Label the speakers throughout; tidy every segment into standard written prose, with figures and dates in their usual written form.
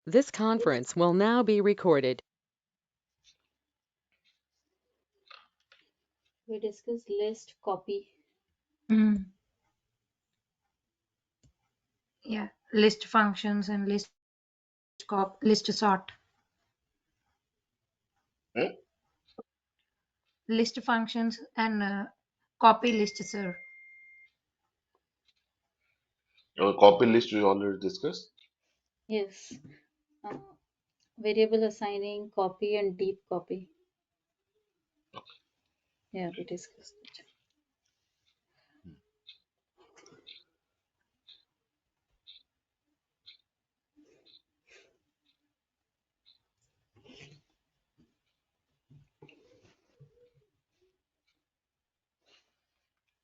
Speaker 1: This conference will now be recorded.
Speaker 2: We discussed list, copy.
Speaker 3: Yeah, list functions and list sort.
Speaker 4: Hmm?
Speaker 3: List functions and copy list, sir.
Speaker 4: Our copy list we already discussed.
Speaker 2: Yes. Uh, Variable assigning, copy and deep copy. Yeah, we discussed it.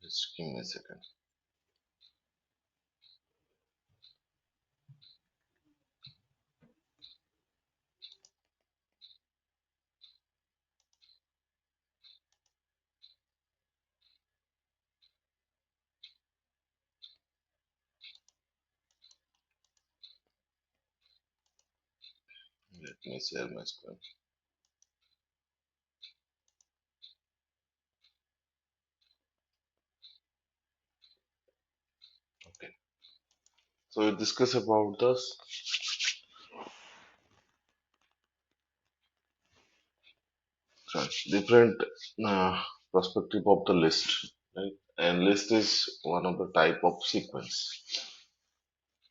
Speaker 4: Just give me a second. Let me share my screen. Okay. So we discuss about this different perspective of the list, right? And list is one of the type of sequence.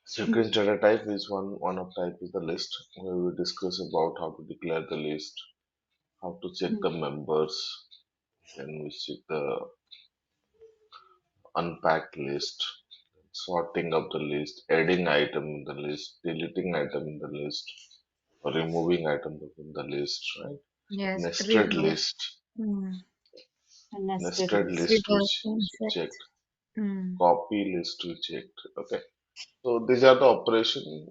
Speaker 4: Sequence data type is one of type is the list, where we discuss about how to declare the list, how to check the members, then we check the unpacked list, sorting of the list, adding item in the list, deleting item in the list, or removing item from the list, right?
Speaker 3: Yes,
Speaker 4: Nested
Speaker 3: reverse.
Speaker 4: list,
Speaker 2: A nested
Speaker 4: nested
Speaker 2: list.
Speaker 4: list
Speaker 3: Reverse
Speaker 4: which
Speaker 3: insert.
Speaker 4: checked, copy list we checked. Okay, so these are the operation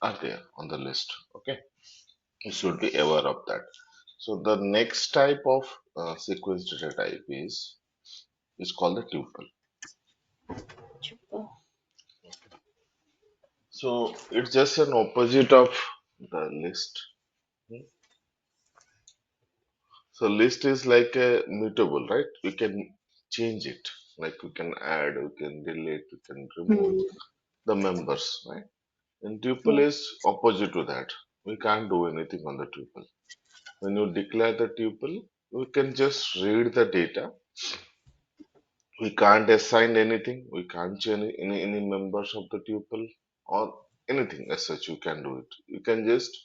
Speaker 4: are there on the list. Okay, you should be aware of that. So the next type of sequence data type is called the tuple.
Speaker 2: Chupa.
Speaker 4: So it's just an opposite of the list. Hmm. So list is like a mutable, right? We can change it. Like we can add, we can delete, we can remove the members, right? And tuple
Speaker 2: Yeah.
Speaker 4: is opposite to that. We can't do anything on the tuple. When you declare the tuple, we can just read the data. We can't assign anything. We can't change any members of the tuple or anything as such. You can do it. You can just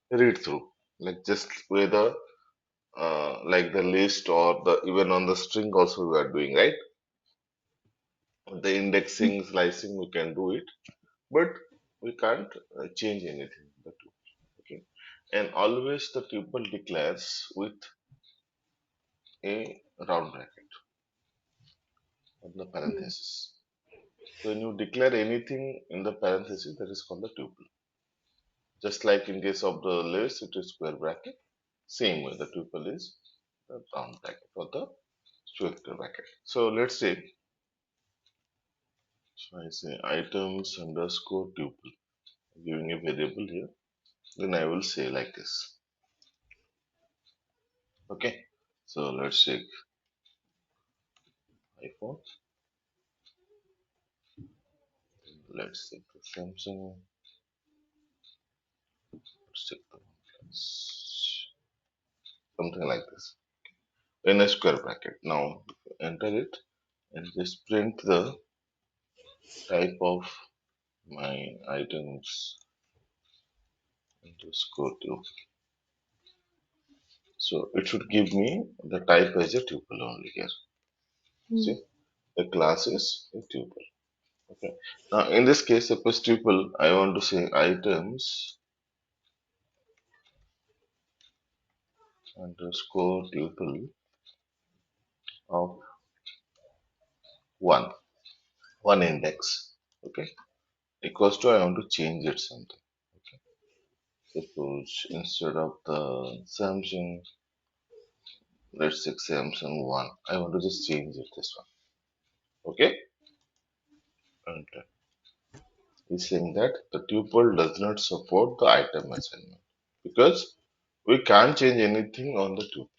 Speaker 4: read through, like just whether like the list or the even on the string also we are doing, right? The indexing, slicing, we can do it, but we can't change anything. The tuple, okay, and always the tuple declares with a round bracket on the parenthesis. So when you declare anything in the parenthesis, that is called the tuple. Just like in case of the list, it is square bracket. Same way, the tuple is the round bracket or the square bracket. So let's say, so I say items underscore tuple, giving a variable here. Then I will say like this. Okay. So let's check iPhone. Let's check the Samsung. Let's check the OnePlus. Something like this. In a square bracket. Now enter it and just print the type of my items underscore tuple. So it should give me the type as a tuple only here. See, the class is a tuple. Okay. Now in this case, suppose tuple, I want to say items underscore tuple of one, one index. Okay. Equals to I want to change it something. Okay. Suppose instead of the Samsung, let's say Samsung one, I want to just change it this one. Okay. Enter. is saying that the tuple does not support the item assignment because we can't change anything on the tuple.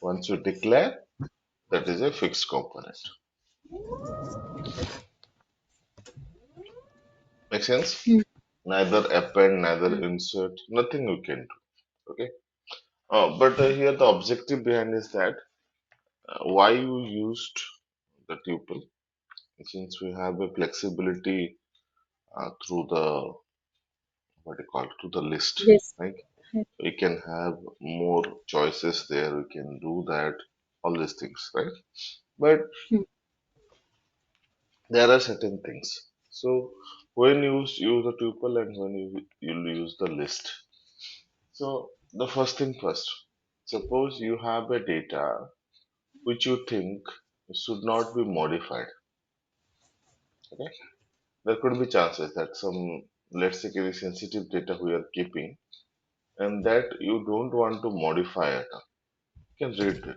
Speaker 4: Once you declare, that is a fixed component. Make sense?
Speaker 2: Hmm.
Speaker 4: Neither append, neither
Speaker 2: Hmm.
Speaker 4: insert, nothing you can do. Okay. But here the objective behind is that why you used the tuple, since we have a flexibility through the what you call it, through the list,
Speaker 2: Yes.
Speaker 4: right?
Speaker 2: Yes.
Speaker 4: We can have more choices there. We can do that, all these things, right? But
Speaker 2: Hmm.
Speaker 4: there are certain things. So when you use the tuple and when you'll use the list. So the first thing first. Suppose you have a data which you think should not be modified. Okay, there could be chances that some, let's say, very sensitive data we are keeping, and that you don't want to modify it. You can read it.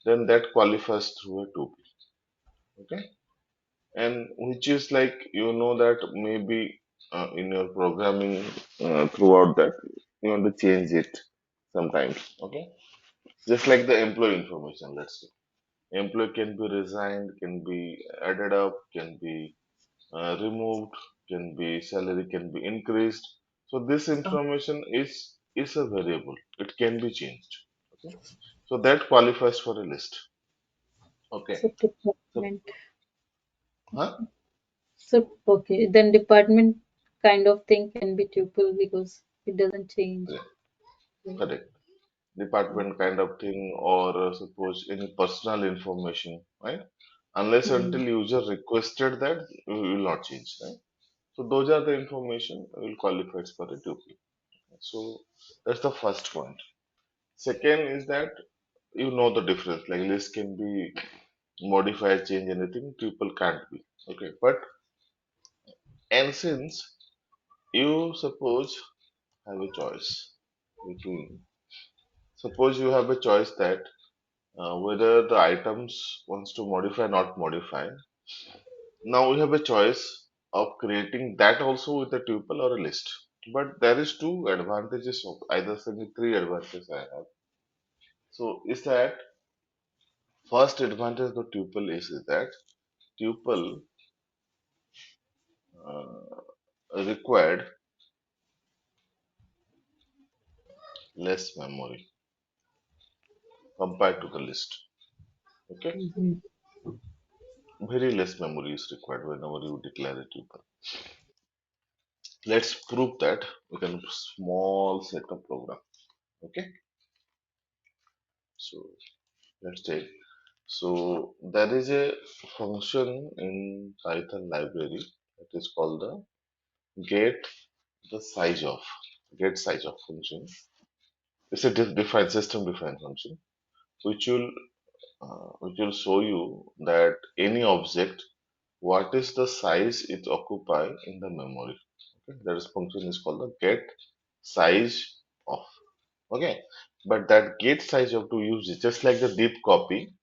Speaker 4: Then that qualifies through a tuple. Okay, and which is like that maybe in your programming throughout that you want to change it sometimes. Okay, just like the employee information. Let's say employee can be resigned, can be added up, can be removed, can be salary can be increased. So this information is a variable. It can be changed. Okay, so that qualifies for a list. Okay,
Speaker 2: So
Speaker 4: so
Speaker 2: department.
Speaker 4: huh?
Speaker 2: So okay, then department kind of thing can be tuple because it doesn't change.
Speaker 4: Yeah,
Speaker 2: Right.
Speaker 4: correct. Department kind of thing, or suppose any personal information, right? Unless
Speaker 2: Hmm.
Speaker 4: until user requested that, we will not change, right? So those are the information will qualify for a tuple. So that's the first point. Second is that the difference. Like list can be modified, change anything. Tuple can't be. Okay, but and since you suppose have a choice between, suppose you have a choice that whether the items wants to modify, not modify. Now we have a choice of creating that also with a tuple or a list. But there is two advantages of either saying three advantages I have. So is that first advantage of the tuple is that tuple required less memory compared to the list. Okay,
Speaker 2: Hmm.
Speaker 4: very less memory is required whenever you declare a tuple. Let's prove that with a small set of program. Okay, so let's take. So there is a function in Python library that is called the get the size of get size of function. It's a defined system defined function which will show you that any object what is the size it occupy in the memory. Okay, that is function is called the get size of. Okay, but that get size of to use it just like the deep copy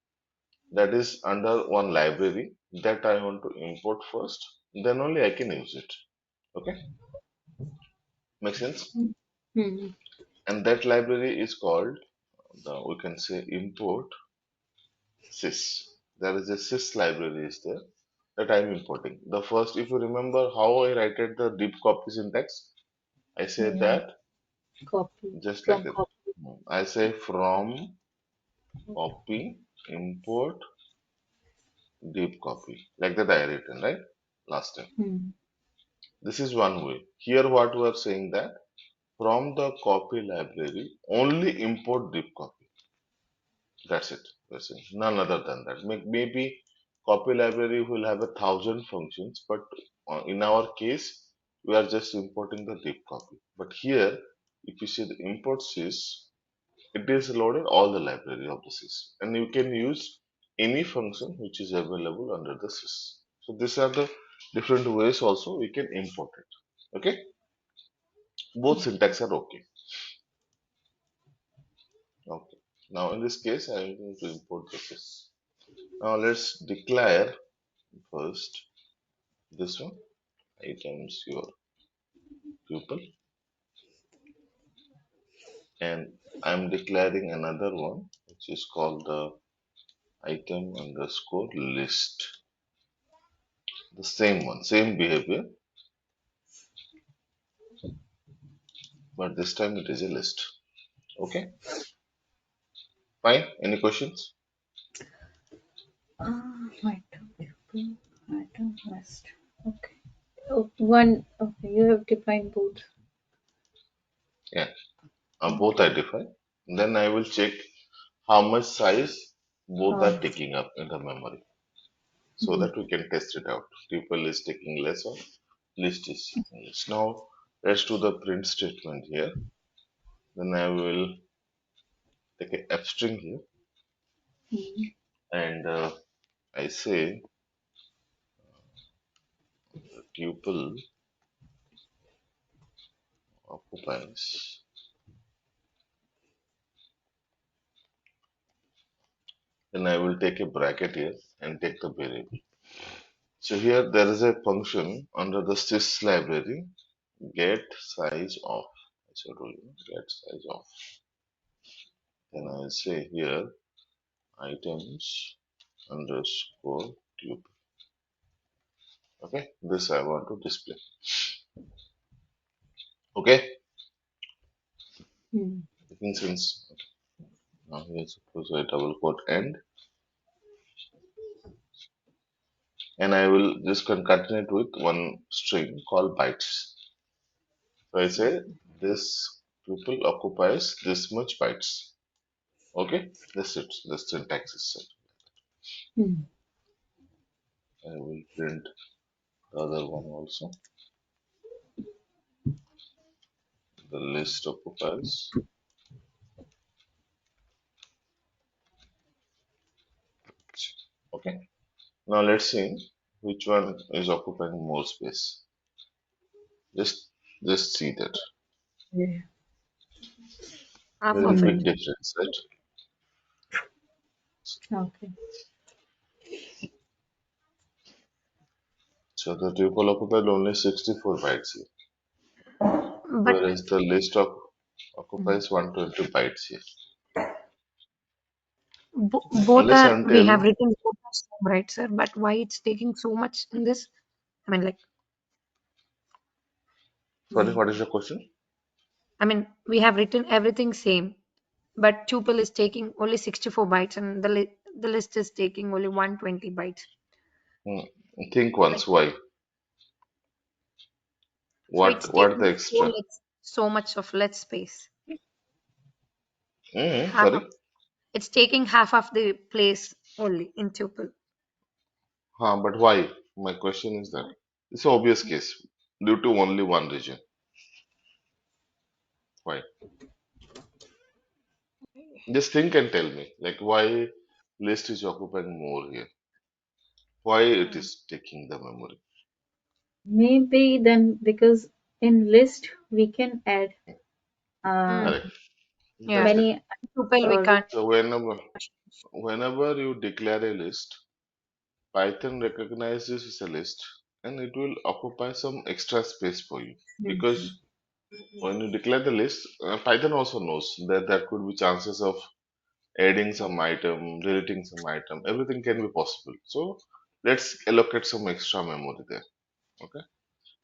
Speaker 4: that is under one library that I want to import first, then only I can use it. Okay, make sense?
Speaker 2: Hmm.
Speaker 4: And that library is called we can say import sys. There is a sys library is there that I'm importing. The first, if you remember how I write it, the deep copy syntax, I say
Speaker 2: Yeah.
Speaker 4: that
Speaker 2: Copy
Speaker 4: just like
Speaker 2: from
Speaker 4: that.
Speaker 2: copy.
Speaker 4: I say from copy import deep copy like that I written right last time.
Speaker 2: Hmm.
Speaker 4: This is one way. Here what we are saying that from the copy library only import deep copy. That's it. That's it. None other than that. Maybe copy library will have 1,000 functions, but in our case, we are just importing the deep copy. But here, if you see the import sys, it is loaded all the library of the sys, and you can use any function which is available under the sys. So these are the different ways also we can import it. Okay, both syntax are okay. Okay. Now in this case, I am going to import the sys. Now let's declare first this one. items your tuple, and I'm declaring another one which is called the item underscore list. The same one, same behavior, but this time it is a list. Okay, fine. Any questions?
Speaker 2: Item tuple, item list. Okay. Oh, one. Okay, you have defined both.
Speaker 4: Yeah, both I define. Then I will check how much size both are taking up in the memory so that we can test it out. Tuple is taking less or list is taking less. Now let's do the print statement here. Then I will take a f string here and I say the tuple occupies. Then I will take a bracket here and take the variable. So here there is a function under the sys library get size of. I should told you get size of. Then I will say here items underscore tuple. Okay, this I want to display. Okay, making sense. Okay. Now here suppose I double quote end, and I will just concatenate with one string called bytes. So I say this tuple occupies this much bytes. Okay, that's it. The syntax is set. I will print the other one also. The list occupies. Okay. Now let's see which one is occupying more space. Just just see that.
Speaker 2: Yeah.
Speaker 3: Half
Speaker 4: There's
Speaker 3: of
Speaker 4: a
Speaker 3: it.
Speaker 4: big difference, right?
Speaker 2: Okay.
Speaker 4: So the tuple occupied only 64 bytes here,
Speaker 3: But
Speaker 4: whereas the list occupies 120 bytes here.
Speaker 3: both
Speaker 4: Unless
Speaker 3: are, we
Speaker 4: until,
Speaker 3: have written both are same, right, sir? But why it's taking so much in this? I mean, like,
Speaker 4: sorry, what is your question?
Speaker 3: we have written everything same, but tuple is taking only 64 bytes and the list is taking only 120 bytes.
Speaker 4: Hmm. Think
Speaker 3: Like,
Speaker 4: once, why?
Speaker 3: so it's
Speaker 4: What
Speaker 3: taking
Speaker 4: the extra?
Speaker 3: so much of less space.
Speaker 4: Hmm.
Speaker 3: Half of,
Speaker 4: Sorry?
Speaker 3: it's taking half of the place only in tuple.
Speaker 4: But why? My question is that. It's an obvious case due to only one region. Why? Just think and tell me, like why list is occupying more here? Why it is taking the memory?
Speaker 2: Maybe then because in list we can add uh,
Speaker 3: Mm.
Speaker 4: Correct.
Speaker 3: Yeah,
Speaker 4: That's it.
Speaker 2: many
Speaker 3: tuple we
Speaker 2: or
Speaker 3: can't.
Speaker 4: So whenever you declare a list, Python recognizes this as a list and it will occupy some extra space for you. Because when you declare the list, Python also knows that there could be chances of adding some item, deleting some item, everything can be possible. So let's allocate some extra memory there. Okay.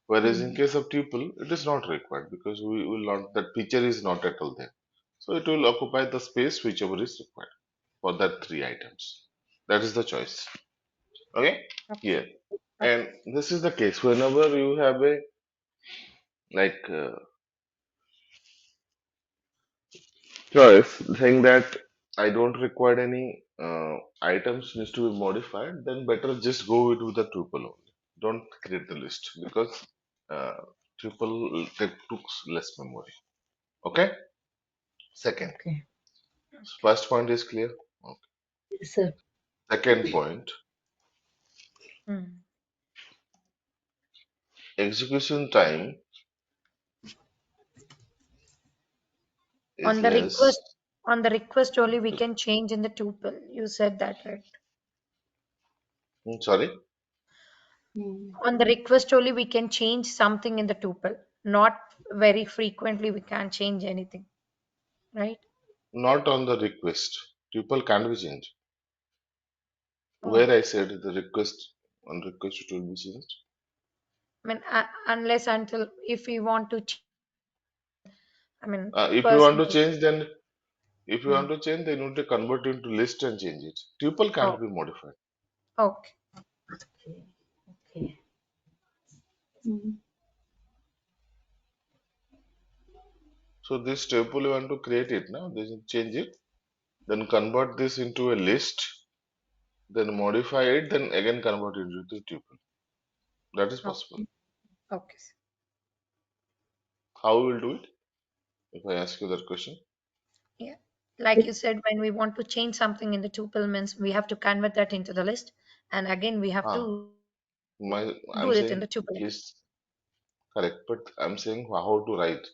Speaker 4: Whereas in case of tuple, it is not required because we will not, that feature is not at all there. So it will occupy the space whichever is required for that three items. That is the choice. Okay. Here. And this is the case whenever you have a like choice saying that I don't require any items needs to be modified, then better just go with the tuple only. Don't create the list because uh, tuple takes less memory. Okay. Second,
Speaker 2: okay.
Speaker 4: first point is clear. Okay.
Speaker 2: Sir.
Speaker 4: Second point,
Speaker 3: Mm.
Speaker 4: execution time is
Speaker 3: On the
Speaker 4: less.
Speaker 3: request, only we can change in the tuple. You said that, right?
Speaker 4: Sorry.
Speaker 2: Mm.
Speaker 3: On the request only we can change something in the tuple. Not very frequently we can't change anything, right?
Speaker 4: Not on the request. Tuple can't be changed.
Speaker 3: Oh,
Speaker 4: Where I said the request, on request it will be changed.
Speaker 3: I mean, unless until if we want to, I mean,
Speaker 4: If you want to
Speaker 3: personal.
Speaker 4: change, then if you
Speaker 3: Hmm.
Speaker 4: want to change, then you need to convert it into list and change it. Tuple
Speaker 3: Oh,
Speaker 4: can't be modified.
Speaker 3: okay.
Speaker 2: Okay. Okay. Mm.
Speaker 4: So this tuple you want to create it now, then change it, then convert this into a list, then modify it, then again convert it into tuple. That is possible.
Speaker 3: Okay. Okay.
Speaker 4: How we will do it? If I ask you that question.
Speaker 3: Yeah. Like
Speaker 2: With
Speaker 3: you said, when we want to change something in the tuple means we have to convert that into the list. And again, we have
Speaker 4: Ah,
Speaker 3: to do
Speaker 4: I'm
Speaker 3: it in the
Speaker 4: saying
Speaker 3: tuple.
Speaker 4: list correct, but I'm saying how to write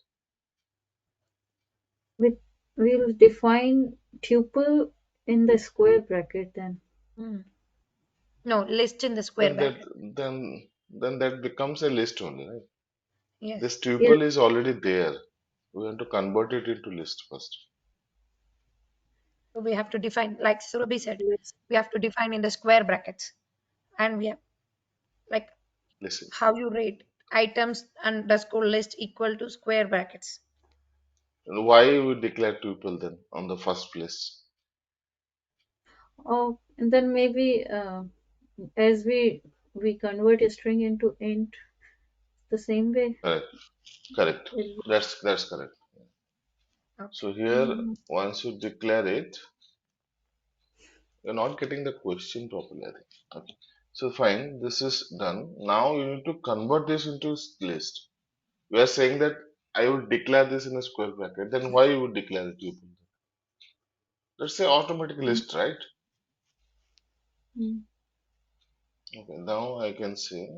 Speaker 2: with we'll define tuple in the square bracket then.
Speaker 3: Hmm. No, list in the square
Speaker 4: then that
Speaker 3: bracket.
Speaker 4: then that becomes a list only, right?
Speaker 3: Yes.
Speaker 4: This
Speaker 2: Yeah.
Speaker 4: tuple is already there. We want to convert it into list first.
Speaker 3: So we have to define, like Surabhi said,
Speaker 2: Let's
Speaker 3: we have to define in the square brackets. And we have, like,
Speaker 4: Listen,
Speaker 3: how you rate items underscore list equal to square brackets.
Speaker 4: why we declare tuple then on the first place?
Speaker 2: oh, and then maybe as we convert a string into int the same way.
Speaker 4: Correct, correct.
Speaker 2: It,
Speaker 4: That's correct.
Speaker 3: Okay.
Speaker 4: So here,
Speaker 2: mm,
Speaker 4: once you declare it, you're not getting the question properly, I think. Okay. So fine, this is done. Now you need to convert this into list. We are saying that I would declare this in a square bracket. Then why you would declare the tuple? Let's say automatic
Speaker 2: mm,
Speaker 4: list, right?
Speaker 2: mm,
Speaker 4: Okay. Now I can say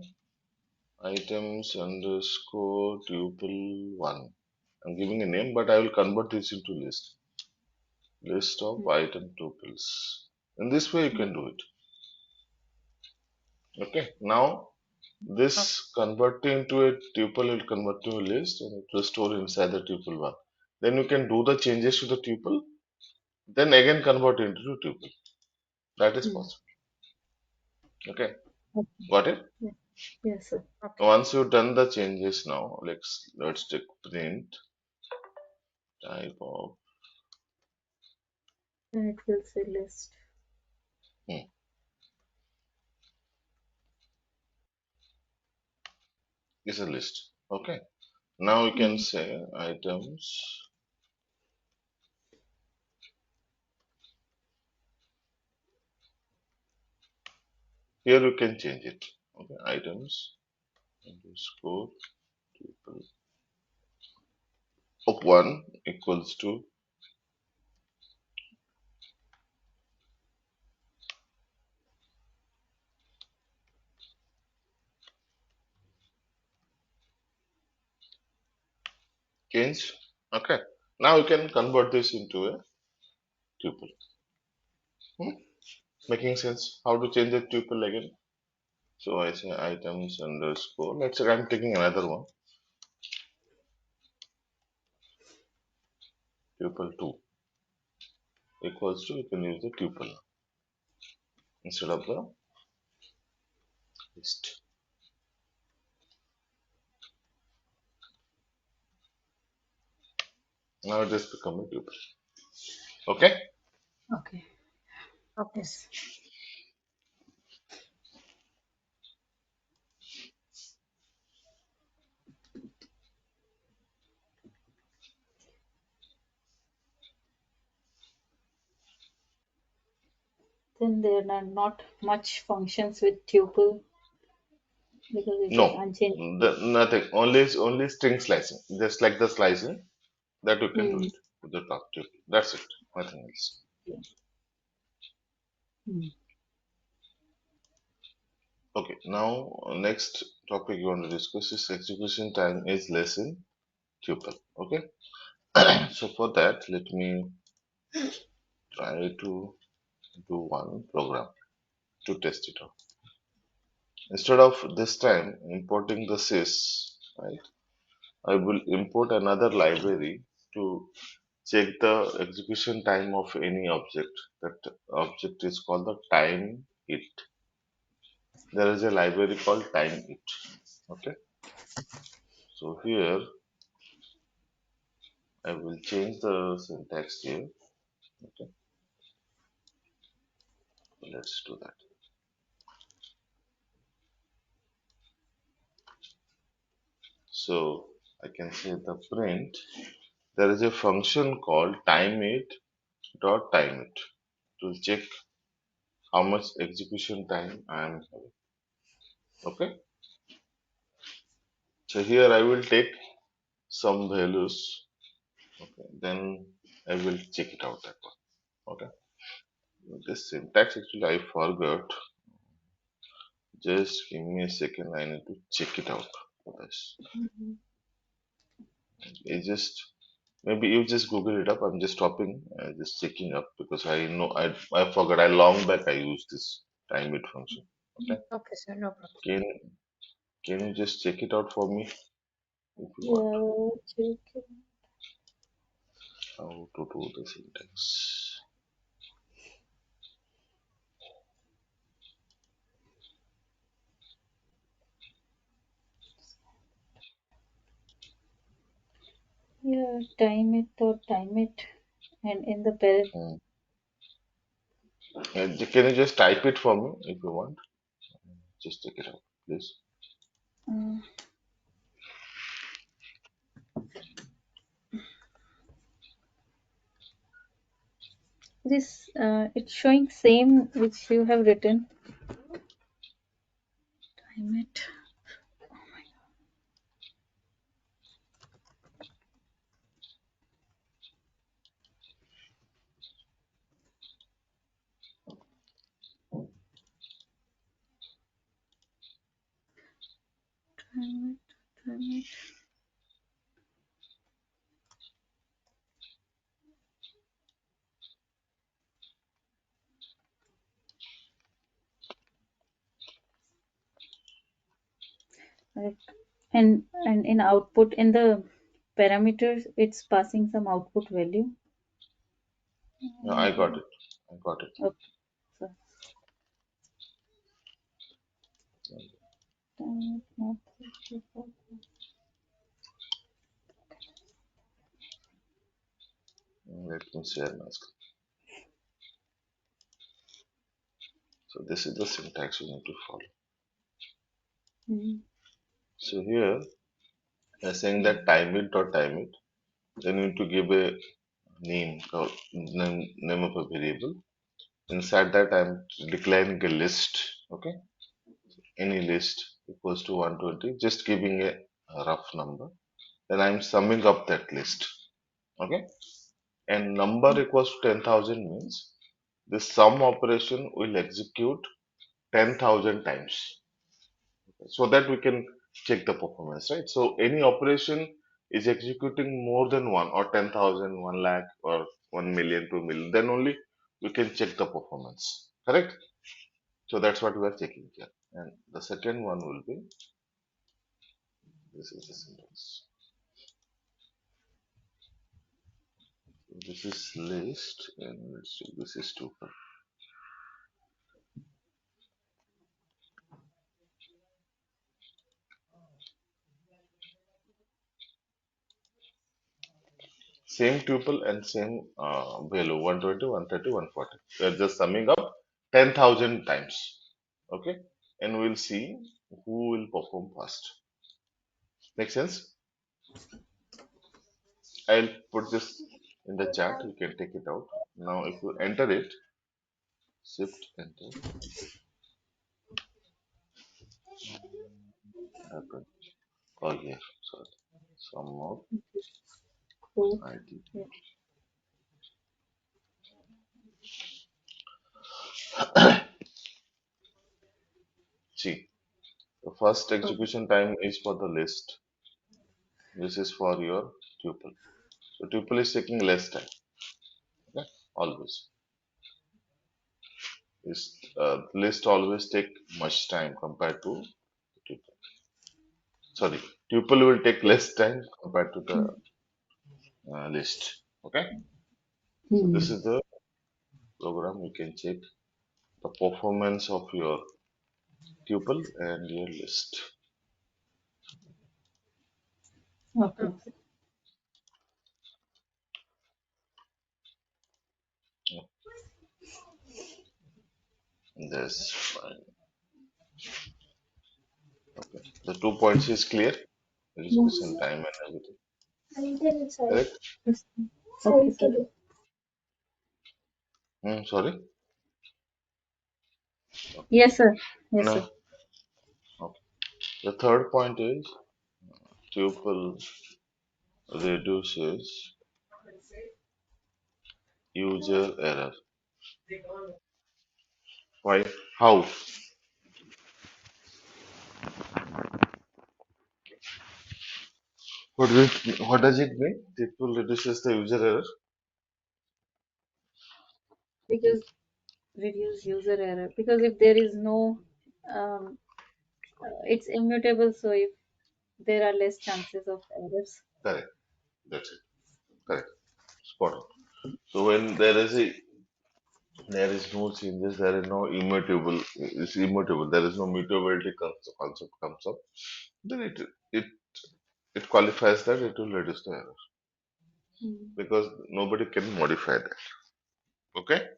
Speaker 4: items underscore tuple one. I'm giving a name, but I will convert this into list. List of item tuples. In this way, you
Speaker 2: mm,
Speaker 4: can do it. Okay. Now
Speaker 3: Okay.
Speaker 4: this converting into a tuple will convert to a list and it will store inside the tuple one. Then you can do the changes to the tuple, then again convert it into tuple. That is
Speaker 2: mm.
Speaker 4: possible. Okay.
Speaker 2: Okay.
Speaker 4: Got it?
Speaker 2: Yeah. Yes, sir.
Speaker 3: Okay.
Speaker 4: Once you've done the changes now, let's take print type of
Speaker 2: Then it will say list.
Speaker 4: hmm, is a list. Okay. Now you can
Speaker 2: Mm,
Speaker 4: say items. Here you can change it. Okay. Items underscore tuple of one equals to change. Okay. Now you can convert this into a tuple. Hmm? Making sense? How to change a tuple again? So I say items underscore. Let's say I'm taking another one. Tuple two equals to, you can use the tuple instead of the list. Now it has become a tuple. Okay.
Speaker 2: okay.
Speaker 3: Okay.
Speaker 2: Yes. Then there are not much functions with tuple because it is
Speaker 4: No,
Speaker 2: unchanged.
Speaker 4: nothing. Only string slicing. Just like the slicing that you can do
Speaker 2: Mm,
Speaker 4: it with the top tuple. That's it. Nothing else.
Speaker 2: yeah. Mm,
Speaker 4: Okay. Now next topic you want to discuss is execution time is less in tuple. Okay. So for that, let me try to do one program to test it out. instead of this time importing the sys, right, I will import another library to check the execution time of any object. That object is called the time it. There is a library called time it. Okay. So here I will change the syntax here. Okay. Let's do that. So I can say the print. There is a function called timeIt.timeIt to check how much execution time I am having. Okay. So here I will take some values. Okay. Then I will check it out that one. Okay. This syntax actually I forgot. Just give me a second. I need to check it out for this.
Speaker 2: Mhm.
Speaker 4: It just maybe you just Google it up. I'm just stopping, just checking up because I know I forgot. I long back I used this time it function. Okay.
Speaker 3: Okay, sir, no problem.
Speaker 4: Can can you just check it out for me if you want?
Speaker 2: Yeah, check it.
Speaker 4: How to do the syntax?
Speaker 2: Yeah, time it or time it, and in the parent.
Speaker 4: Hmm. Can you just type it for me if you want? Just check it out, please.
Speaker 2: Uh, this it's showing same which you have written. Time it. Time it. Time it. Right. And in output in the parameters, it's passing some output value.
Speaker 4: Yeah, I got it. I got it.
Speaker 2: Okay. So time it not 64.
Speaker 4: Let me share my screen. So this is the syntax you need to follow.
Speaker 2: Mm.
Speaker 4: So here I'm saying that time it dot time it. Then you need to give a name of a variable. Inside that I'm declaring a list. Okay, any list equals to 120. Just giving a rough number. Then I'm summing up that list. Okay, and number equals to 10,000 means this sum operation will execute 10,000 times so that we can check the performance, right? So any operation is executing more than one or 10,000, 1 lakh or 1 million, 2 million, then only we can check the performance, correct? So that's what we are checking here. And the second one will be, this is the syntax. This is list and let's see, this is tuple. Same tuple and same value 120, 130, 140. We are just summing up 10,000 times. Okay, and we'll see who will perform first. Make sense? I'll put this in the chat. You can take it out. Now, if you enter it, shift enter, happen. Oh, here, sorry. Some more
Speaker 2: Code.
Speaker 4: ID.
Speaker 2: Yeah.
Speaker 4: See, the first execution time is for the list. This is for your tuple. So tuple is taking less time. Okay, always. is list always take much time compared to tuple. Sorry, tuple will take less time compared to the list. Okay, so this
Speaker 2: Hmm.
Speaker 4: is the program you can check the performance of your tuple and your list.
Speaker 2: Okay.
Speaker 4: That's fine. Okay, the 2 points is clear. Registration
Speaker 2: Yes.
Speaker 4: time and everything. Correct?
Speaker 2: Yes. Okay, sir.
Speaker 4: Sorry.
Speaker 2: Yes, sir. Yes, sir.
Speaker 4: No. Okay. The third point is tuple reduces user error. Why? How? What does it mean? Tuple reduces the user error.
Speaker 2: Because reduce user error. Because if there is no, um, it's immutable. So if there are less chances of errors.
Speaker 4: Correct. That's it. Correct. Spot on. So when there is no changes, there is no immutable. It's immutable. There is no mutability concept comes up. Then it it qualifies that it will reduce the error
Speaker 2: Hmm.
Speaker 4: because nobody can modify that. Okay.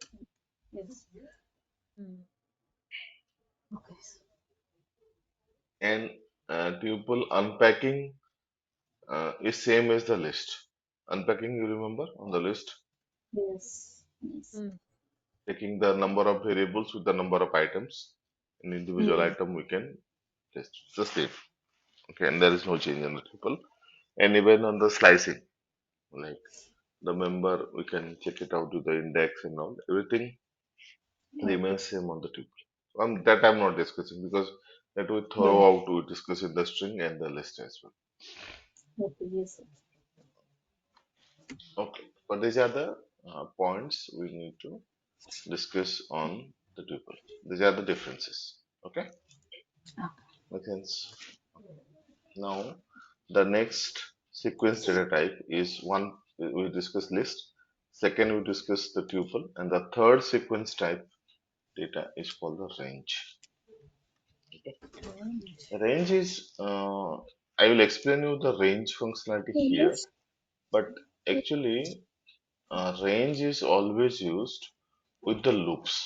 Speaker 2: Yes.
Speaker 1: Mm.
Speaker 2: Okay.
Speaker 4: And tuple unpacking is same as the list. Unpacking, you remember on the list,
Speaker 2: Yes. Yes.
Speaker 1: Mm.
Speaker 4: taking the number of variables with the number of items. An individual
Speaker 2: Hmm.
Speaker 4: item we can test. It's the same. Okay, and there is no change in the tuple. And even on the slicing, like the member, we can check it out with the index and all. Everything
Speaker 2: Okay.
Speaker 4: remains same on the tuple. That I'm not discussing because that we throw
Speaker 2: Yeah.
Speaker 4: out to discuss in the string and the list as well.
Speaker 2: Okay. Yes, sir.
Speaker 4: Okay, but these are the points we need to discuss on the tuple. These are the differences. Okay, makes sense. Now, the next sequence data type is one we discuss list. Second, we discuss the tuple, and the third sequence type data is called the range. Okay. Range is I will explain you the range functionality here, but actually, range is always used with the loops.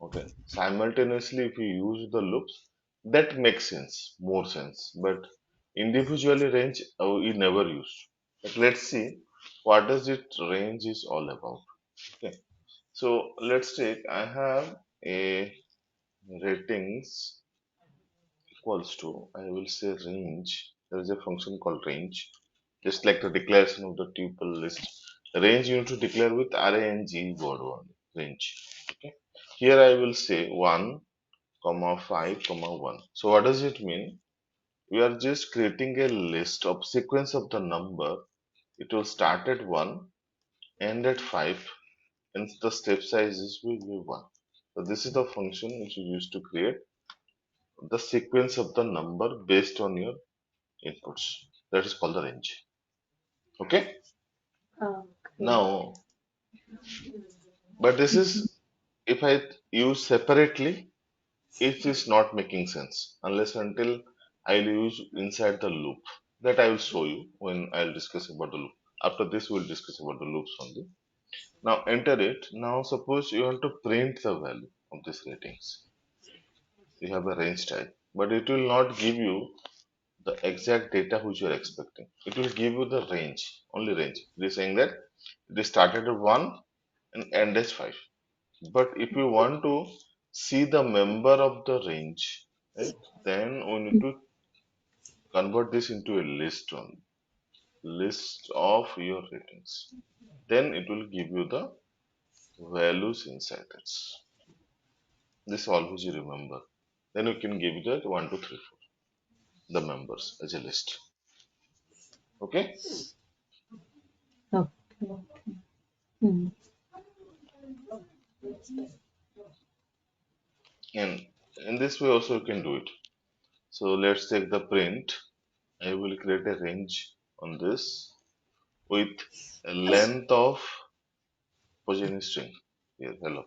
Speaker 4: Okay. Simultaneously, if you use the loops, that makes sense, more sense. But individually range we never use. But let's see what does it range is all about. Okay. So let's take I have a ratings equals to I will say range. There is a function called range. Just like the declaration of the tuple list. Range you need to declare with range word only. Range. Okay. Here I will say 1 comma 5 comma 1. So what does it mean? We are just creating a list of sequence of the number. It will start at 1, end at 5, and the step sizes will be 1. So this is the function which you use to create the sequence of the number based on your inputs. That is called the range. Okay.
Speaker 2: Okay.
Speaker 4: Now, but this is if I use separately, it is not making sense unless until I'll use inside the loop. That I will show you when I'll discuss about the loop. After this, we'll discuss about the loops only. Now enter it. Now suppose you want to print the value of these ratings. You have a range type, but it will not give you the exact data which you are expecting. It will give you the range, only range. It is saying that it is started at 1 and end at 5. But if you want to see the member of the range, right, then we need to convert this into a list on list of your ratings. Then it will give you the values inside it. This always you remember. Then you can give it that 1, 2, 3, 4, the members as a list. Okay?
Speaker 2: Okay. Hmm.
Speaker 4: And in this way also you can do it. So let's take the print. I will create a range on this with a length of position string. Here, hello.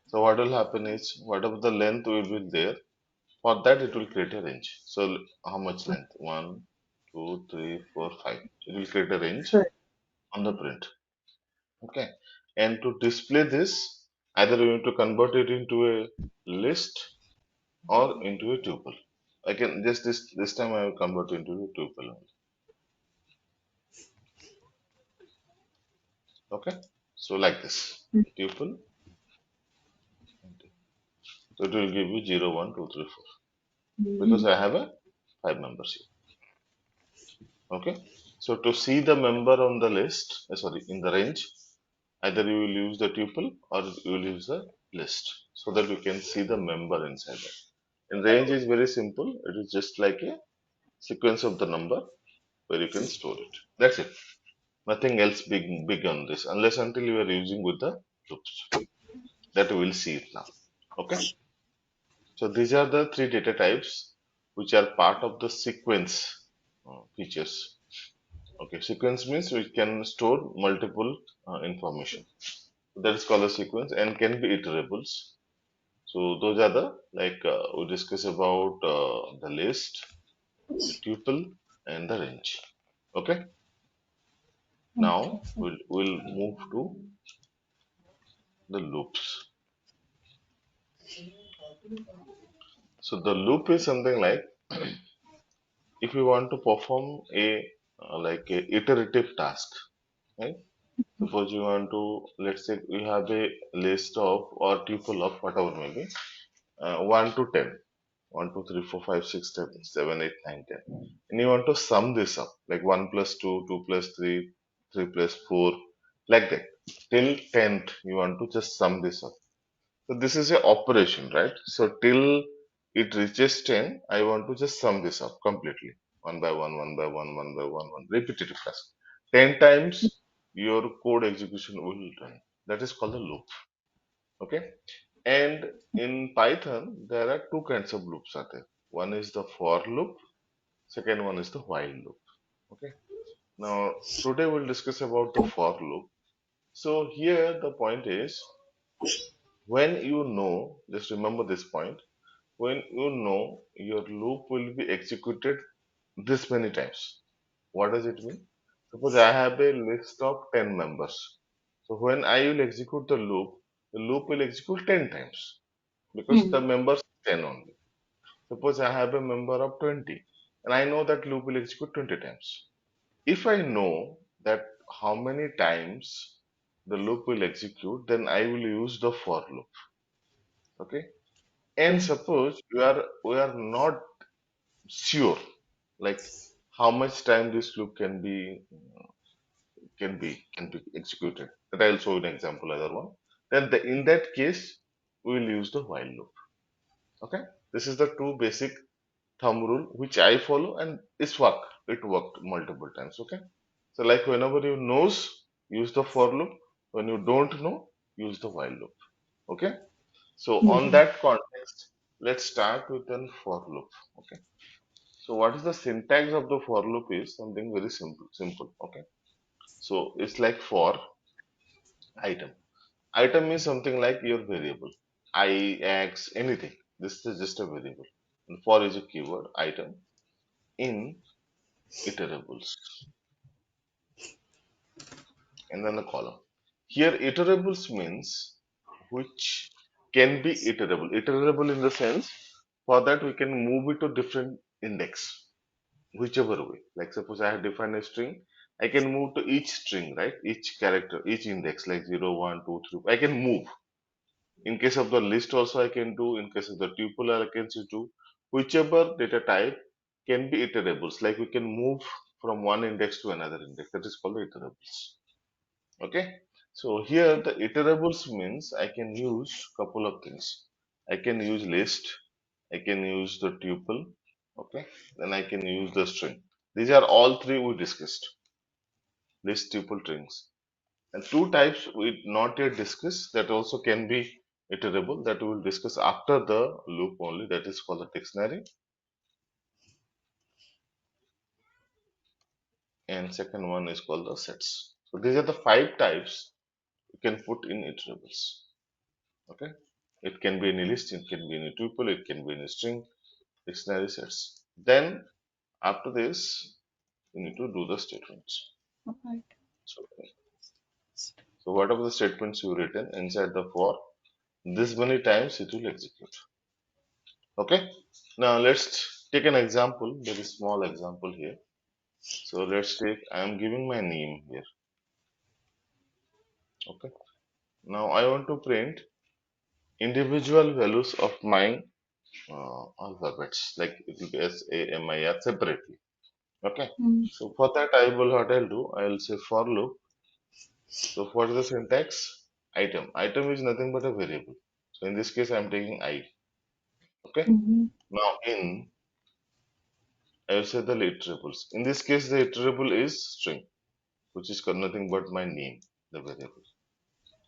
Speaker 4: So what will happen is whatever the length will be there, for that it will create a range. So how much length? 1, 2, 3, 4, 5. It will create a range
Speaker 2: Right.
Speaker 4: on the print. Okay. And to display this, either we need to convert it into a list or into a tuple. I can just this time I will convert into a tuple only. Okay. So like this. Tuple. So it will give you 0, 1, 2, 3, 4. Because
Speaker 2: Mhm.
Speaker 4: I have a 5 members here. Okay. So to see the member on the list, sorry, in the range, either you will use the tuple or you will use the list so that you can see the member inside that. And range is very simple. It is just like a sequence of the number where you can store it. That's it. Nothing else big on this unless until you are using with the loops. That we will see it now. Okay. So these are the three data types which are part of the sequence features. Okay, sequence means we can store multiple information. That is called a sequence and can be iterables. So those are the we discuss about the list, the tuple, and the range. Okay.
Speaker 2: Okay,
Speaker 4: Now we'll move to the loops. So the loop is something like if you want to perform a like a iterative task, right? Suppose you want to, let's say you have a list of or tuple of whatever maybe 1 to 10, 1, 2, 3, 4, 5, 6, 7, 8, 9, 10, and you want to sum this up like 1 plus 2, 2 plus 3, 3 plus 4, like that till 10th you want to just sum this up. So this is a operation, right? So till it reaches 10, I want to just sum this up completely. One by one, one by one, one by one, repetitive task. 10 times your code execution will run. That is called a loop. Okay. And in Python, there are two kinds of loops are there. One is the for loop, second one is the while loop. Okay. Now today we'll discuss about the for loop. So here the point is when you know, just remember this point, when you know your loop will be executed this many times. What does it mean? Suppose I have a list of 10 members. So when I will execute the loop will execute 10 times because the
Speaker 2: Mhm.
Speaker 4: members are 10 only. Suppose I have a member of 20 and I know that loop will execute 20 times. If I know that how many times the loop will execute, then I will use the for loop. Okay. And
Speaker 2: Okay.
Speaker 4: suppose we are not sure like how much time this loop can be executed. That I'll show you an example other one. Then in that case we will use the while loop. Okay, this is the two basic thumb rule which I follow and it worked multiple times. Okay, so like whenever you knows, use the for loop. When you don't know, use the while loop. Okay, so on
Speaker 2: Mhm.
Speaker 4: that context, let's start with an for loop. Okay, so what is the syntax of the for loop is something very simple. Okay, so it's like for item. Item is something like your variable. I, X, anything. This is just a variable. And for is a keyword item in iterables. And then the column. Here iterables means which can be iterable. Iterable in the sense for that we can move it to different index, whichever way. Like suppose I have defined a string, I can move to each string, right? Each character, each index like 0, 1, 2, 3. I can move. In case of the list also I can do, in case of the tuple I can do, whichever data type can be iterables, like we can move from one index to another index, that is called the iterables. Okay, so here the iterables means I can use couple of things. I can use list, I can use the tuple, okay, then I can use the string. These are all three we discussed, list, tuple, strings. And two types we not yet discussed that also can be iterable that we will discuss after the loop only, that is called the dictionary, and second one is called the sets. So these are the five types you can put in iterables. Okay, it can be in a list, it can be in a tuple, it can be in a string, dictionary, sets. Then after this you need to do the statements.
Speaker 2: Alright.
Speaker 4: So, so whatever the statements you written inside the for, this many times it will execute. Okay, now let's take an example, very small example here. So let's take, I am giving my name here. Okay, now I want to print individual values of my alphabets, like it will be S, A, M, I, R separately. Okay,
Speaker 2: Mm,
Speaker 4: so for that I will, what I'll do, I'll say for loop. So what is the syntax? Item. Item is nothing but a variable. So in this case, I'm taking I. Okay.
Speaker 2: mhm.
Speaker 4: Now in, I will say the iterables. In this case, the iterable is string, which is nothing but my name, the variable.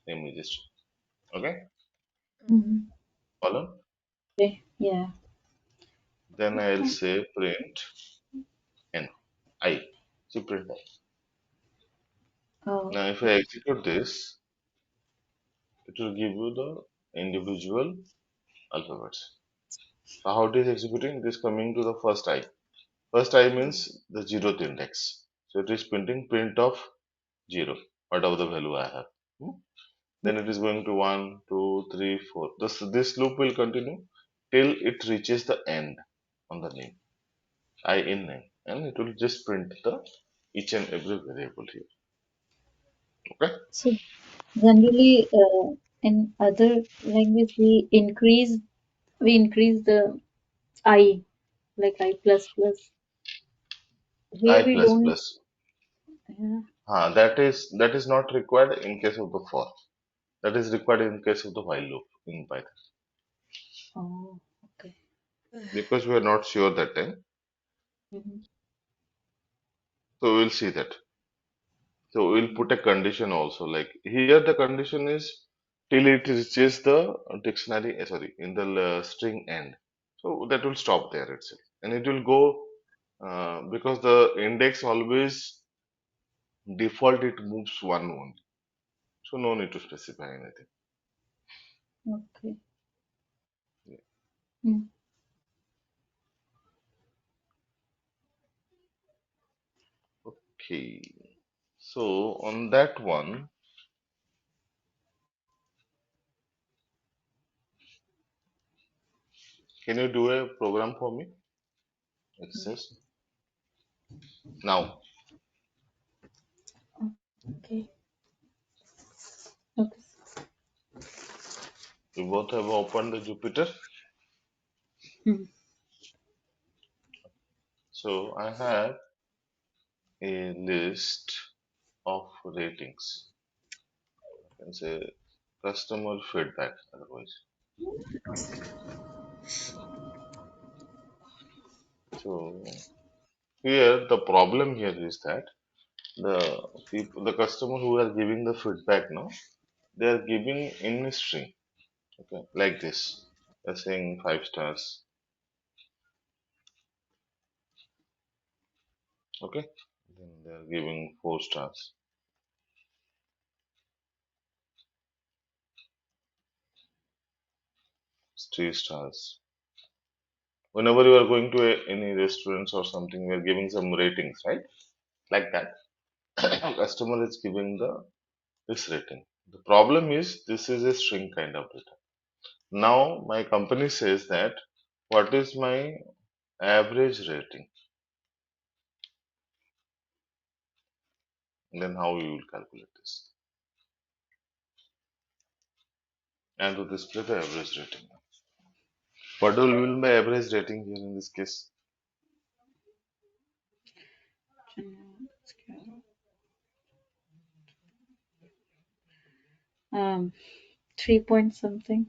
Speaker 4: Name is a string. Okay.
Speaker 3: Mhm.
Speaker 2: Mhm.
Speaker 4: Column.
Speaker 2: Okay. Yeah.
Speaker 4: Then I'll say print n. I. So print I.
Speaker 2: Oh.
Speaker 4: Now if I execute this, it will give you the individual alphabets. So how it is executing? It is coming to the first I. First I means the zeroth index. So it is printing print of 0, whatever the value I have. Hmm? Then it is going to 1, 2, 3, 4. This loop will continue till it reaches the end on the name, I in name, and it will just print the each and every variable here. Okay,
Speaker 2: So generally, in other language, we increase the I, like I plus plus.
Speaker 4: I
Speaker 2: Here we
Speaker 4: plus
Speaker 2: don't.
Speaker 4: plus.
Speaker 2: Yeah.
Speaker 4: That is not required in case of the for. That is required in case of the while loop in Python
Speaker 2: Oh. Okay.
Speaker 4: because we are not sure that time.
Speaker 2: Mhm.
Speaker 4: So we'll see that. So we'll put a condition also, like here the condition is till it reaches the dictionary, in the string end. So that will stop there itself, and it will go because the index always default it moves one only. So no need to specify anything.
Speaker 2: Okay.
Speaker 4: Yeah.
Speaker 2: Mm.
Speaker 4: Okay. So on that one, can you do a program for me? Exercise. Now
Speaker 2: Okay. Okay.
Speaker 4: you both have opened the Jupyter.
Speaker 2: Mm.
Speaker 4: So I have a list of ratings. I can say customer feedback otherwise. So here the problem here is that the customer who are giving the feedback now, they are giving in a string. Okay, like this. They're saying 5 stars. Okay. Then they are giving 4 stars, 3 stars. Whenever you are going to any restaurants or something, we are giving some ratings, right? Like that. Customer is giving the this rating. The problem is this is a string kind of data. Now my company says that what is my average rating? And then how you will calculate this and to display the average rating. What will be my average rating here in this case?
Speaker 2: Um, 3 point something.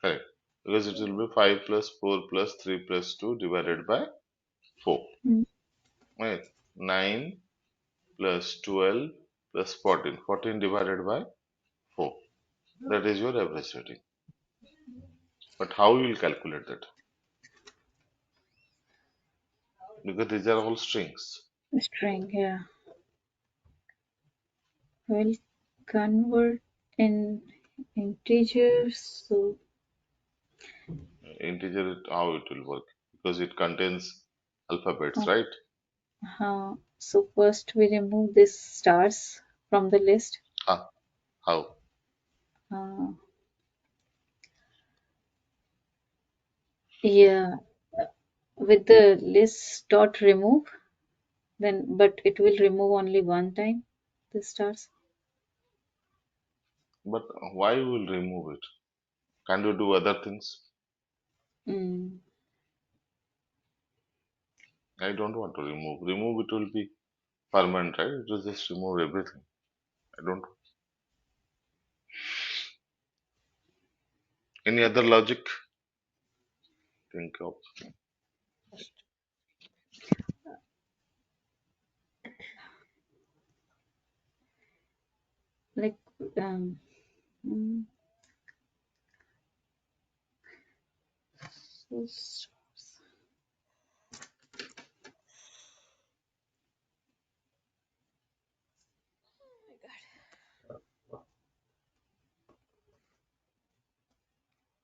Speaker 4: Correct. Because it will be 5 plus 4 plus 3 plus 2 divided by 4.
Speaker 2: Mm.
Speaker 4: Right. 9 plus 12 plus 14. 14 divided by 4. That is your average rating. But how you will calculate that? Because these are all strings.
Speaker 2: String, yeah. Will convert in integers. So,
Speaker 4: Integer, how it will work? Because it contains alphabets,
Speaker 2: uh,
Speaker 4: right?
Speaker 2: so first we remove this stars from the list.
Speaker 4: Ah, how?
Speaker 2: Uh, yeah, with the list dot remove, then but it will remove only one time the stars.
Speaker 4: But why we will remove it? Can you do other things?
Speaker 2: Mm.
Speaker 4: I don't want to remove. Remove it will be permanent, right? It will just remove everything. I don't. Any other logic? Think of.
Speaker 2: Like um, mm, so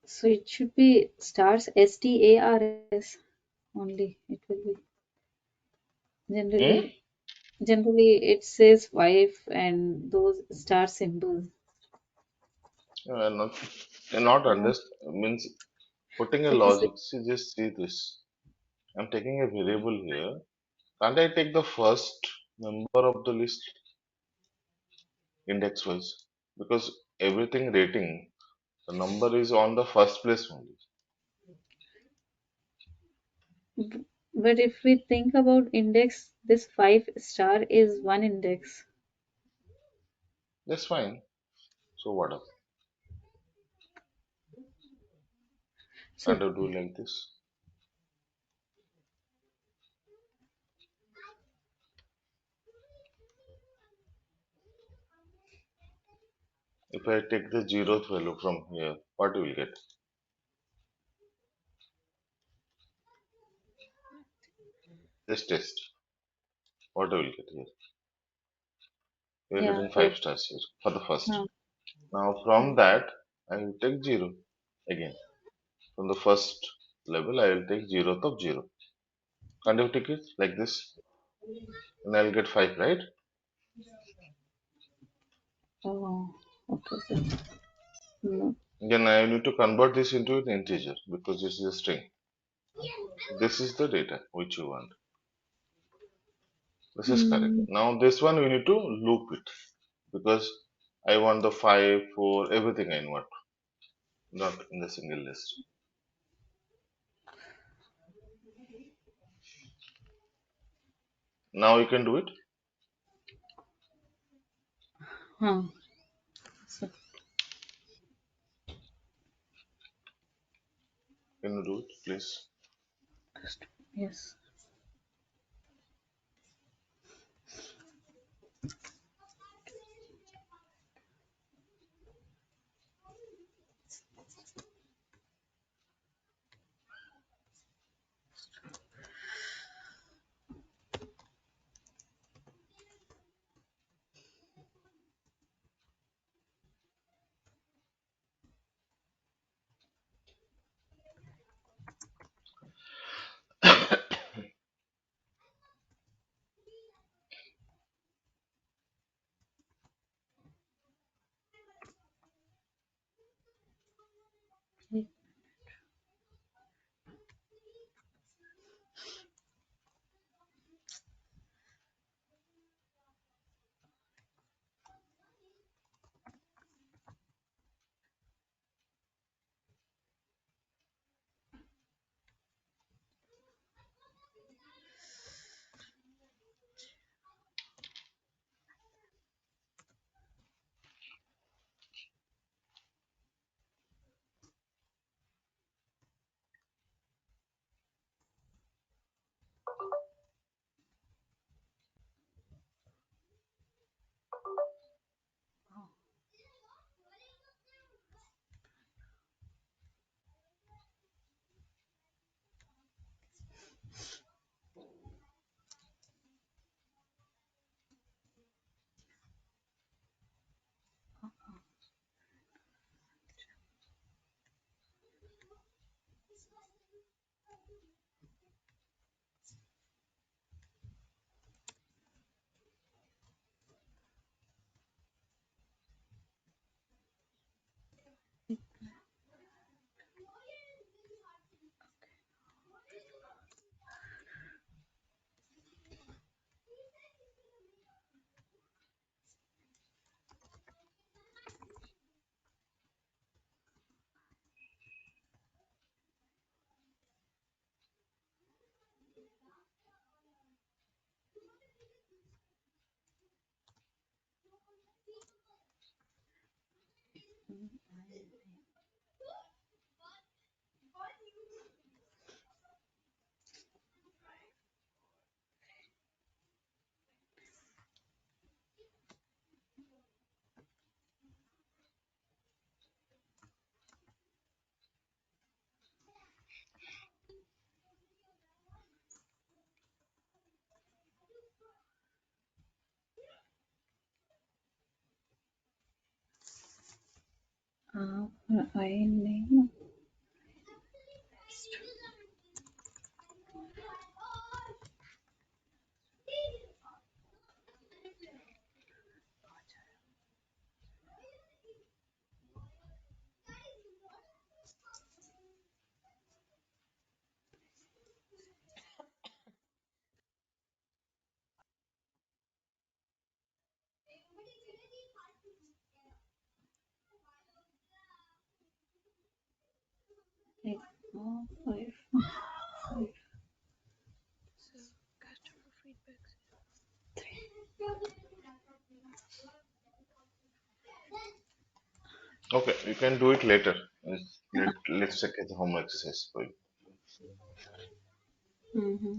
Speaker 2: so it should be stars stars only. It will be
Speaker 4: Hmm?
Speaker 2: generally it says wife and those star symbols.
Speaker 4: Not, not
Speaker 2: Uh,
Speaker 4: understand means putting a
Speaker 2: because
Speaker 4: logic. See, just see this. I'm taking a variable here. Can't I take the first member of the list index wise? Because everything rating, the number is on the first place only.
Speaker 2: but if we think about index, this 5 star is one index.
Speaker 4: That's fine. So what up?
Speaker 2: So
Speaker 4: Can't I do like this? If I take the zeroth value from here, what you will get? This test. What I will get here? We are
Speaker 2: yeah,
Speaker 4: getting 5
Speaker 2: 5.
Speaker 4: stars here for the first.
Speaker 2: Huh.
Speaker 4: Now from that, I will take 0 again. From the first level, I will take zeroth of 0. Can't you take it like this? And I will get 5, right?
Speaker 2: Oh, okay. So, no.
Speaker 4: Then I need to convert this into an integer because this is a string. This is the data which you want. This is correct.
Speaker 2: Mm,
Speaker 4: Now this one we need to loop it because I want the 5, 4, everything I want, not in the single list. Now you can do it.
Speaker 2: huh. So,
Speaker 4: Can you do it, please?
Speaker 2: yes. I name. Like, five.
Speaker 4: Okay, you can do it later. Let's check at the home exercise for you.
Speaker 2: Mm-hmm.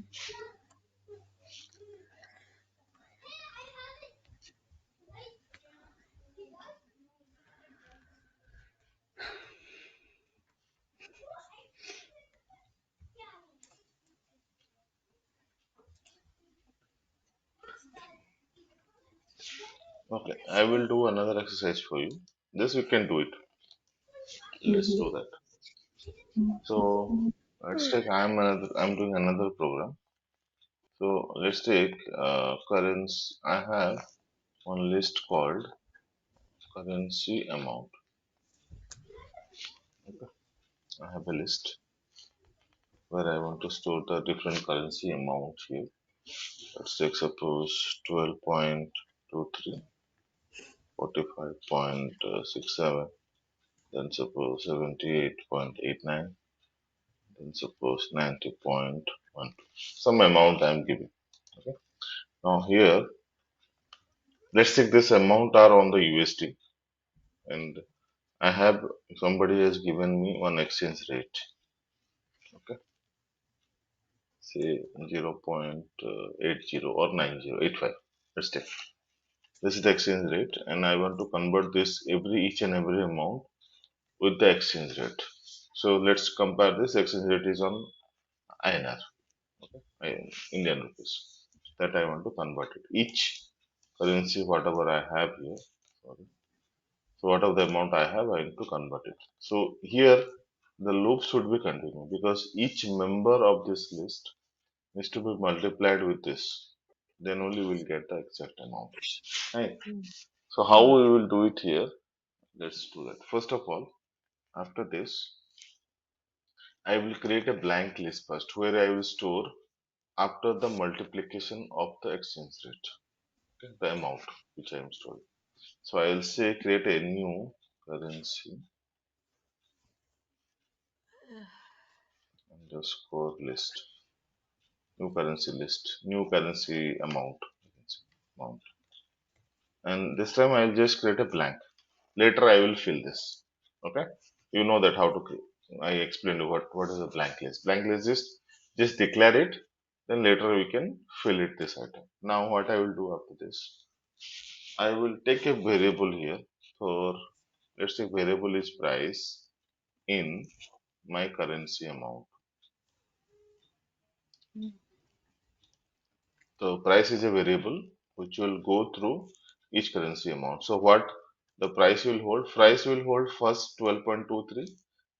Speaker 4: Okay, I will do another exercise for you. This you can do it. Let's
Speaker 2: Mm-hmm.
Speaker 4: do that. So let's take I'm doing another program. So let's take currency. I have one list called currency amount. Okay. I have a list where I want to store the different currency amounts here. Let's take suppose 12.23, 45.67, then suppose 78.89, then suppose 90.12. Some amount I am giving. Okay. Now here, let's take this amount are on the USD, and I have somebody has given me one exchange rate. Okay, say 0.80 or 9085. Let's take this is the exchange rate, and I want to convert this each and every amount with the exchange rate. So let's compare this exchange rate is on INR, Indian rupees. That I want to convert it. Each currency, whatever I have here, sorry. So whatever the amount I have, I need to convert it. So here the loop should be continued because each member of this list needs to be multiplied with this. Then only we'll get the exact amount. Right. So how we will do it here? Let's do that. First of all, after this, I will create a blank list first where I will store after the multiplication of the exchange rate, okay, the amount which I am storing. So I will say create a new currency underscore list, new currency amount. And this time I'll just create a blank. Later I will fill this. Okay, you know that how to create. I explained what is a blank list. Blank list is just declare it, then later we can fill it this item. Now what I will do after this, I will take a variable here for, let's say variable is price in my currency amount. So price is a variable which will go through each currency amount. So what the price will hold? Price will hold first 12.23,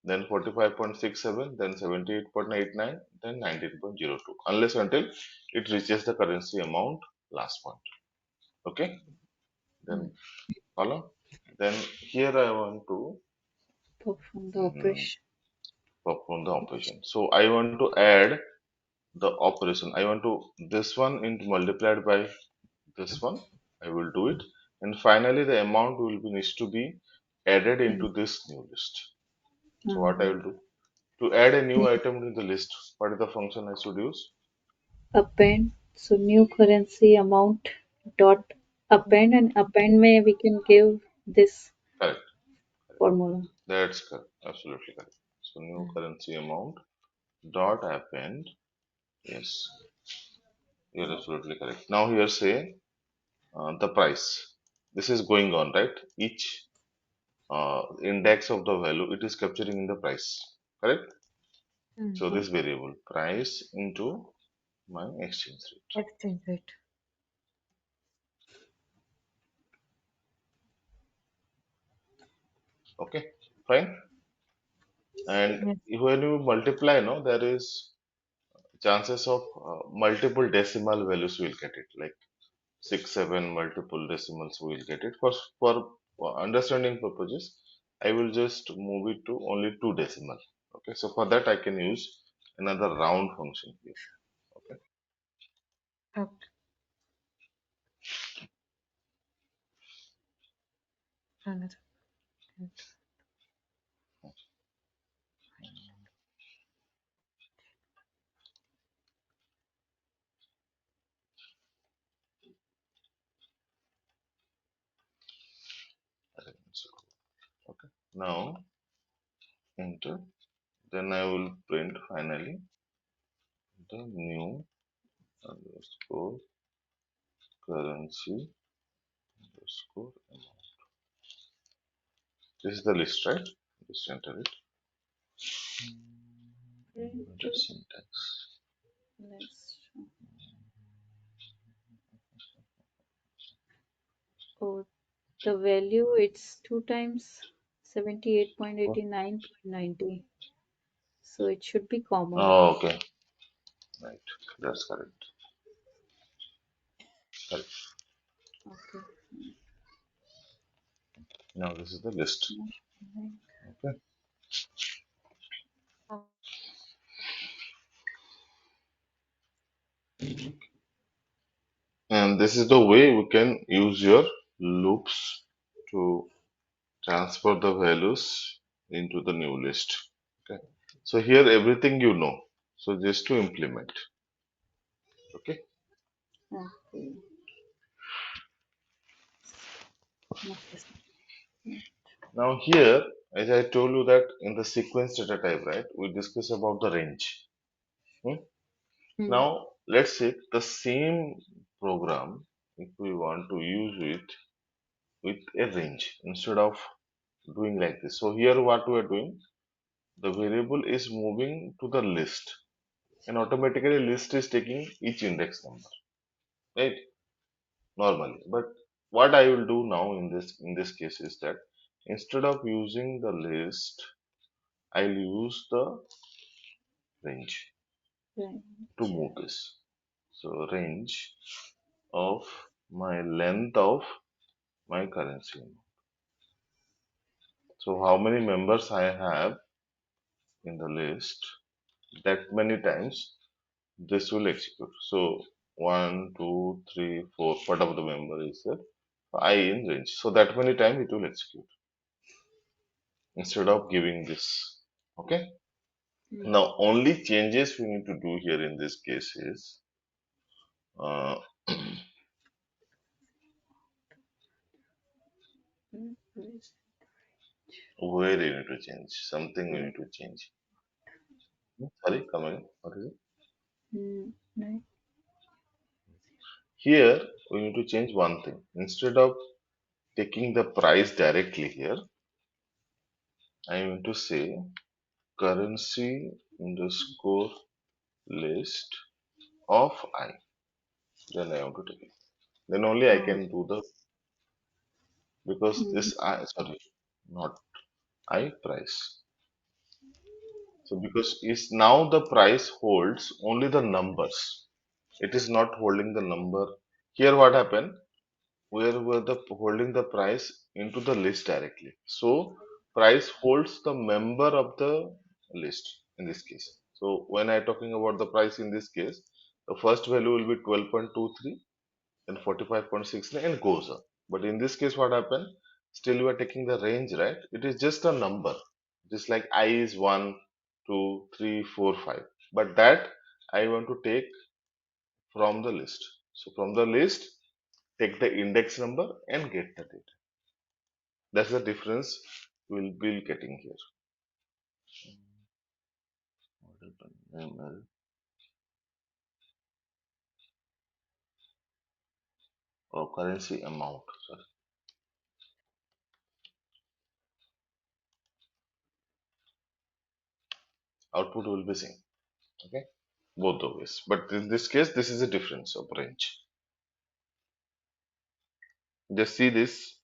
Speaker 4: then 45.67, then 78.89, then 19.02, unless until it reaches the currency amount last point. Okay, then follow. Then here I want to
Speaker 2: Perform the
Speaker 4: mm,
Speaker 2: operation.
Speaker 4: perform the operation. So I want to add the operation. I want to this one into multiplied by this one. I will do it, and finally the amount will be needs to be added into this new list. So what I
Speaker 2: Mm-hmm.
Speaker 4: will do to add a new item in the list? What is the function I should use?
Speaker 2: Append. So new currency amount dot append, and append may we can give this.
Speaker 4: Correct.
Speaker 2: formula.
Speaker 4: That's correct. Absolutely correct. So new
Speaker 3: Mm.
Speaker 4: currency amount dot append. Yes, you're absolutely correct. Now here say the price. This is going on, right? Each index of the value it is capturing in the price, correct?
Speaker 3: Mm.
Speaker 4: So
Speaker 2: Yeah.
Speaker 4: this variable price into my exchange rate.
Speaker 3: Exchange rate.
Speaker 4: Okay, fine. And
Speaker 3: Yes.
Speaker 4: when you multiply, no, there is chances of multiple decimal values will get it, like 6, 7 multiple decimals will get it. For understanding purposes, I will just move it to only 2 decimal. Okay, so for that I can use another round function here. Okay,
Speaker 3: Okay. Another.
Speaker 4: so, okay. Now enter. Then I will print finally the new underscore currency underscore amount. This is the list, right? Just enter it.
Speaker 2: Print
Speaker 4: The syntax.
Speaker 2: list. Oh, the value it's 2 times 78.89.90. So it should be common.
Speaker 4: Oh, okay, right. That's correct. Correct.
Speaker 2: Okay.
Speaker 4: Now this is the list. Okay.
Speaker 3: Oh,
Speaker 4: And this is the way we can use your loops to transfer the values into the new list. Okay. So here everything you know. So just to implement. Okay.
Speaker 2: Okay. Okay.
Speaker 4: Now here, as I told you that in the sequence data type, right, we discuss about the range. Hmm?
Speaker 2: Hmm.
Speaker 4: Now let's say the same program if we want to use it with a range instead of doing like this. So here what we are doing, the variable is moving to the list and automatically list is taking each index number, right? Normally. But what I will do now in this case is that instead of using the list, I'll use the range
Speaker 2: Right.
Speaker 4: to move this. So range of my length of my currency. So how many members I have in the list, that many times this will execute. So 1, 2, 3, 4, whatever the member is there, I in range. So that many times it will execute instead of giving this. Okay.
Speaker 2: Hmm.
Speaker 4: Now only changes we need to do here in this case is uh,
Speaker 2: Hmm.
Speaker 4: where you need to change something we
Speaker 2: Right.
Speaker 4: need to change. Sorry, come again. What is it?
Speaker 2: Hmm. Right.
Speaker 4: Here we need to change one thing. Instead of taking the price directly here, I am going to say currency underscore list of I. Then I want to take it. Then only I
Speaker 2: Oh.
Speaker 4: can do the because
Speaker 2: Hmm.
Speaker 4: this I sorry not I price. So because is now the price holds only the numbers. It is not holding the number. Here what happened? Where were the holding the price into the list directly. So price holds the member of the list in this case. So when I talking about the price in this case, the first value will be 12.23 and 45.69 and goes up. But in this case, what happened? Still, we are taking the range, right? It is just a number, just like I is 1, 2, 3, 4, 5. But that I want to take from the list. So from the list, take the index number and get the data. That's the difference we'll be getting here. ML or currency amount. Sorry. Output will be same. Okay, both the ways. But in this case, this is a difference of range. Just see this.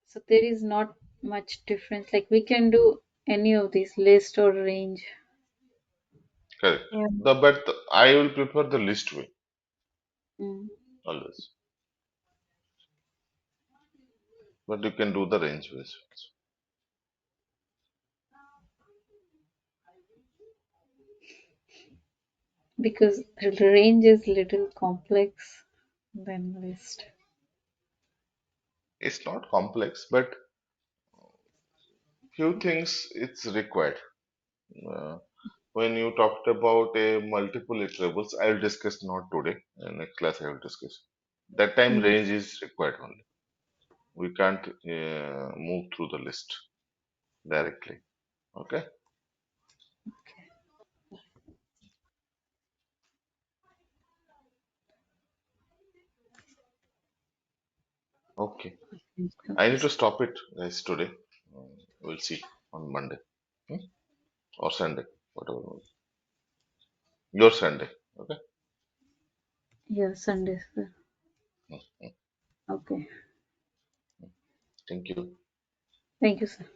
Speaker 2: So there is not much difference. Like we can do any of these list or range.
Speaker 4: Correct.
Speaker 3: Yeah.
Speaker 4: I will prefer the list way
Speaker 2: Mm.
Speaker 4: always. But you can do the range ways.
Speaker 2: Because range is little complex than list.
Speaker 4: It's not complex, but few things it's required. Uh, when you talked about a multiple iterables, I will discuss not today. In next class, I will discuss. That time
Speaker 2: Mm.
Speaker 4: range is required only. We can't move through the list directly. Okay. Okay. I need to stop it, guys, today. We'll see on Monday, hmm? Or Sunday, whatever. Your Sunday. Okay.
Speaker 2: Yeah, Sunday, sir.
Speaker 4: Hmm.
Speaker 2: Okay.
Speaker 4: Thank you.
Speaker 2: Thank you, sir.